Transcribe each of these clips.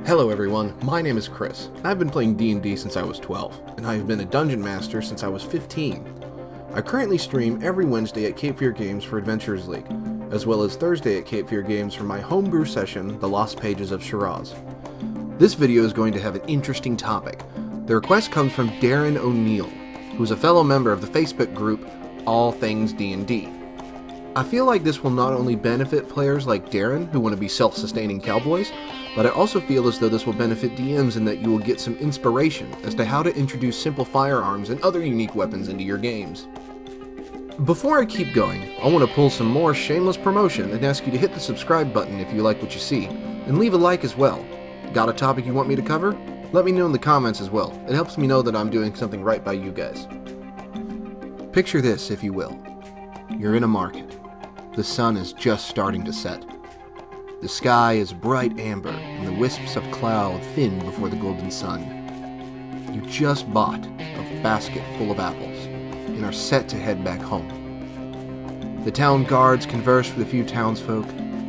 Hello everyone, my name is Chris. I've been playing D&D since I was 12, and I have been a Dungeon Master since I was 15. I currently stream every Wednesday at Cape Fear Games for Adventurers League, as well as Thursday at Cape Fear Games for my homebrew session, The Lost Pages of Shiraz. This video is going to have an interesting topic. The request comes from Darren O'Neill, who is a fellow member of the Facebook group All Things D&D. I feel like this will not only benefit players like Darren who want to be self-sustaining cowboys, but I also feel as though this will benefit DMs in that you will get some inspiration as to how to introduce simple firearms and other unique weapons into your games. Before I keep going, I want to pull some more shameless promotion and ask you to hit the subscribe button if you like what you see, and leave a like as well. Got a topic you want me to cover? Let me know in the comments as well. It helps me know that I'm doing something right by you guys. Picture this, if you will. You're in a market. The sun is just starting to set. The sky is bright amber, and the wisps of cloud thin before the golden sun. You just bought a basket full of apples, and are set to head back home. The town guards converse with a few townsfolk,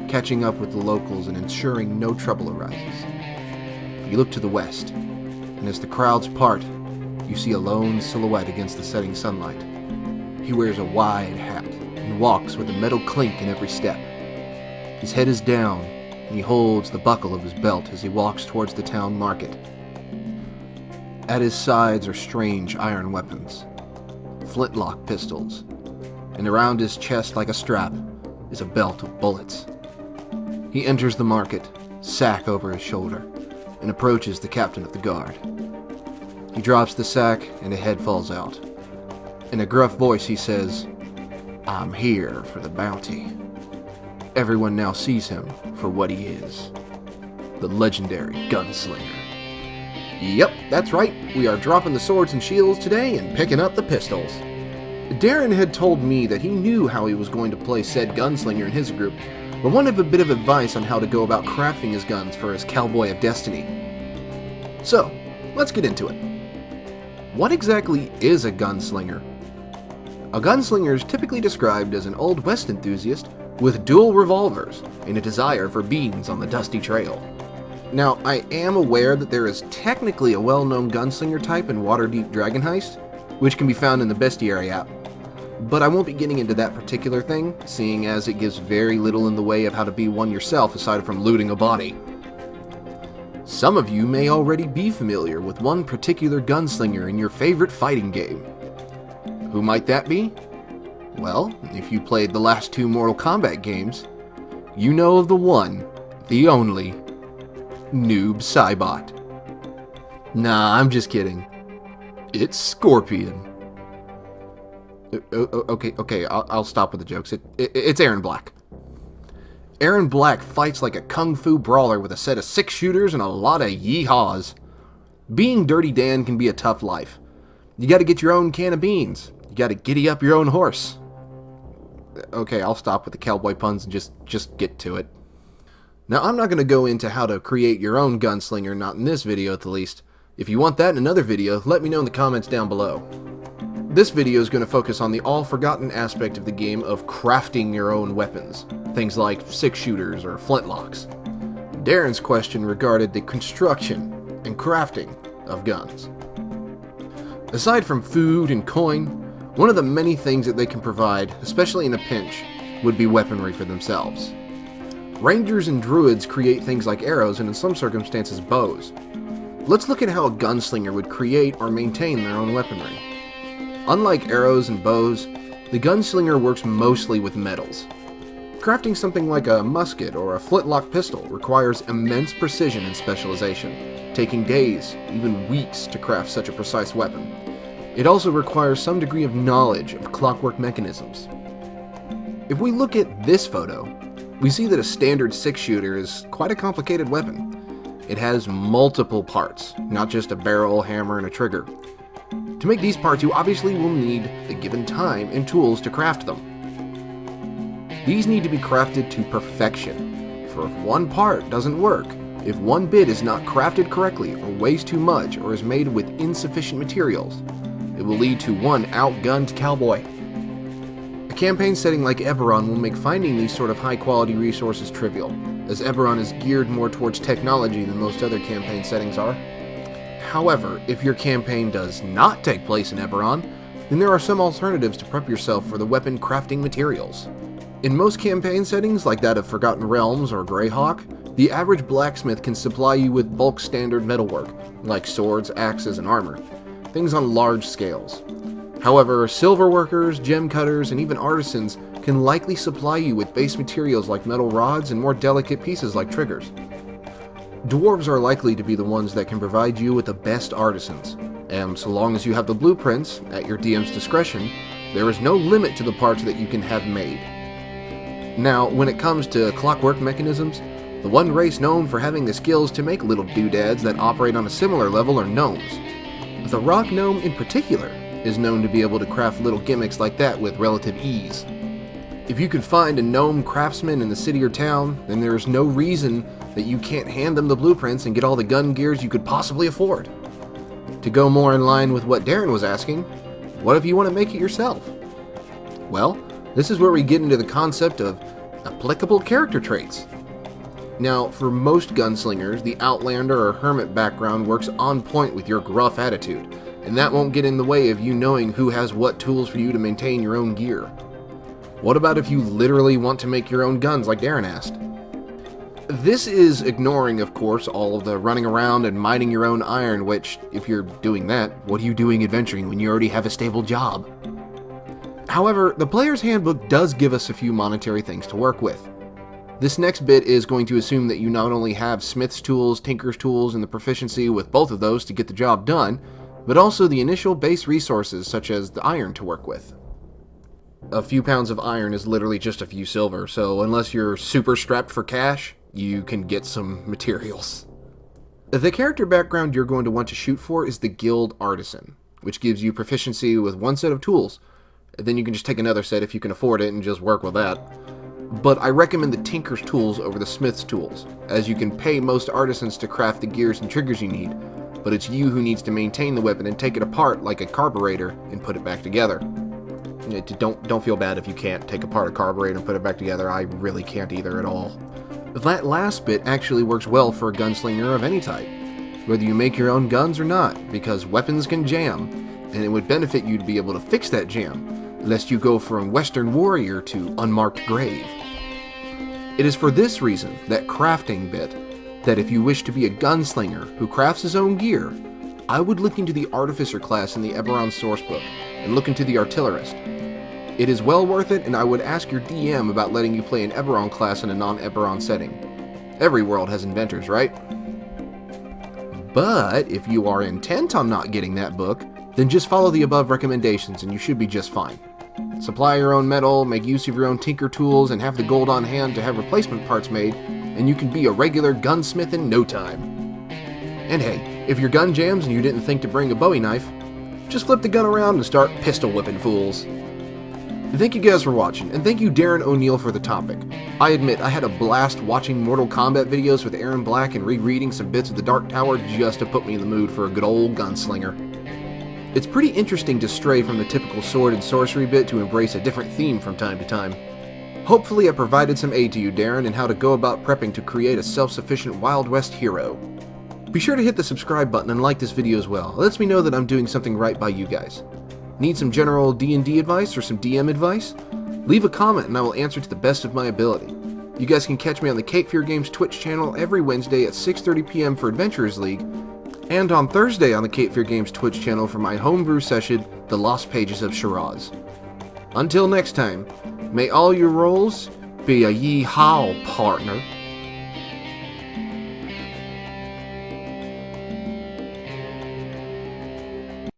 catching up with the locals and ensuring no trouble arises. You look to the west, and as the crowds part, you see a lone silhouette against the setting sunlight. He wears a wide hat, and walks with a metal clink in every step. His head is down, and he holds the buckle of his belt as he walks towards the town market. At his sides are strange iron weapons, flintlock pistols, and around his chest like a strap is a belt of bullets. He enters the market, sack over his shoulder, and approaches the captain of the guard. He drops the sack, and a head falls out. In a gruff voice he says, "I'm here for the bounty." Everyone now sees him for what he is. The legendary Gunslinger. Yep, that's right, we are dropping the swords and shields today and picking up the pistols. Darren had told me that he knew how he was going to play said Gunslinger in his group, but wanted a bit of advice on how to go about crafting his guns for his Cowboy of Destiny. So, let's get into it. What exactly is a gunslinger? A gunslinger is typically described as an Old West enthusiast with dual revolvers and a desire for beans on the dusty trail. Now, I am aware that there is technically a well-known gunslinger type in Waterdeep Dragon Heist, which can be found in the Bestiary app, but I won't be getting into that particular thing, seeing as it gives very little in the way of how to be one yourself aside from looting a body. Some of you may already be familiar with one particular gunslinger in your favorite fighting game. Who might that be? Well, if you played the last two Mortal Kombat games, you know of the one, the only, Noob Saibot. Nah, I'm just kidding. It's Scorpion. Okay, I'll stop with the jokes. It's Aaron Black. Aaron Black fights like a kung fu brawler with a set of 6 shooters and a lot of yeehaws. Being Dirty Dan can be a tough life. You gotta get your own can of beans. You gotta giddy up your own horse. Okay, I'll stop with the cowboy puns and just get to it. Now, I'm not going to go into how to create your own gunslinger, not in this video at the least. If you want that in another video, let me know in the comments down below. This video is going to focus on the all-forgotten aspect of the game of crafting your own weapons, things like 6 shooters or flintlocks. Darren's question regarded the construction and crafting of guns. Aside from food and coin, one of the many things that they can provide, especially in a pinch, would be weaponry for themselves. Rangers and druids create things like arrows and in some circumstances bows. Let's look at how a gunslinger would create or maintain their own weaponry. Unlike arrows and bows, the gunslinger works mostly with metals. Crafting something like a musket or a flintlock pistol requires immense precision and specialization, taking days, even weeks to craft such a precise weapon. It also requires some degree of knowledge of clockwork mechanisms. If we look at this photo, we see that a standard 6-shooter is quite a complicated weapon. It has multiple parts, not just a barrel, hammer, and a trigger. To make these parts, you obviously will need the given time and tools to craft them. These need to be crafted to perfection, for if one part doesn't work, if one bit is not crafted correctly or weighs too much or is made with insufficient materials, it will lead to one outgunned cowboy. A campaign setting like Eberron will make finding these sort of high-quality resources trivial, as Eberron is geared more towards technology than most other campaign settings are. However, if your campaign does not take place in Eberron, then there are some alternatives to prep yourself for the weapon crafting materials. In most campaign settings, like that of Forgotten Realms or Greyhawk, the average blacksmith can supply you with bulk standard metalwork, like swords, axes, and armor, things on large scales. However, silver workers, gem cutters, and even artisans can likely supply you with base materials like metal rods and more delicate pieces like triggers. Dwarves are likely to be the ones that can provide you with the best artisans, and so long as you have the blueprints, at your DM's discretion, there is no limit to the parts that you can have made. Now, when it comes to clockwork mechanisms, the one race known for having the skills to make little doodads that operate on a similar level are gnomes. The rock gnome in particular is known to be able to craft little gimmicks like that with relative ease. If you can find a gnome craftsman in the city or town, then there is no reason that you can't hand them the blueprints and get all the gun gears you could possibly afford. To go more in line with what Darren was asking, what if you want to make it yourself? Well, this is where we get into the concept of applicable character traits. Now, for most gunslingers, the Outlander or Hermit background works on point with your gruff attitude, and that won't get in the way of you knowing who has what tools for you to maintain your own gear. What about if you literally want to make your own guns like Darren asked? This is ignoring, of course, all of the running around and mining your own iron, which, if you're doing that, what are you doing adventuring when you already have a stable job? However, the Player's Handbook does give us a few monetary things to work with. This next bit is going to assume that you not only have smith's tools, tinker's tools, and the proficiency with both of those to get the job done, but also the initial base resources such as the iron to work with. A few pounds of iron is literally just a few silver, so unless you're super strapped for cash, you can get some materials. The character background you're going to want to shoot for is the Guild Artisan, which gives you proficiency with one set of tools. Then you can just take another set if you can afford it and just work with that. But I recommend the Tinker's tools over the Smith's tools, as you can pay most artisans to craft the gears and triggers you need, but it's you who needs to maintain the weapon and take it apart like a carburetor and put it back together. Don't feel bad if you can't take apart a carburetor and put it back together. I really can't either at all. That last bit actually works well for a gunslinger of any type, whether you make your own guns or not, because weapons can jam, and it would benefit you to be able to fix that jam, lest you go from Western Warrior to Unmarked Grave. It is for this reason, that crafting bit, that if you wish to be a gunslinger who crafts his own gear, I would look into the Artificer class in the Eberron sourcebook, and look into the Artillerist. It is well worth it, and I would ask your DM about letting you play an Eberron class in a non-Eberron setting. Every world has inventors, right? But if you are intent on not getting that book, then just follow the above recommendations and you should be just fine. Supply your own metal, make use of your own tinker tools, and have the gold on hand to have replacement parts made, and you can be a regular gunsmith in no time. And hey, if your gun jams and you didn't think to bring a Bowie knife, just flip the gun around and start pistol whipping fools. Thank you guys for watching, and thank you Darren O'Neill for the topic. I admit I had a blast watching Mortal Kombat videos with Aaron Black and rereading some bits of the Dark Tower just to put me in the mood for a good old gunslinger. It's pretty interesting to stray from the typical sword and sorcery bit to embrace a different theme from time to time. Hopefully I provided some aid to you, Darren, in how to go about prepping to create a self-sufficient Wild West hero. Be sure to hit the subscribe button and like this video as well. It lets me know that I'm doing something right by you guys. Need some general D&D advice or some DM advice? Leave a comment and I will answer to the best of my ability. You guys can catch me on the Cape Fear Games Twitch channel every Wednesday at 6:30 p.m. for Adventurers League, and on Thursday on the Cape Fear Games Twitch channel for my homebrew session, The Lost Pages of Shiraz. Until next time, may all your rolls be a yee-haw, partner.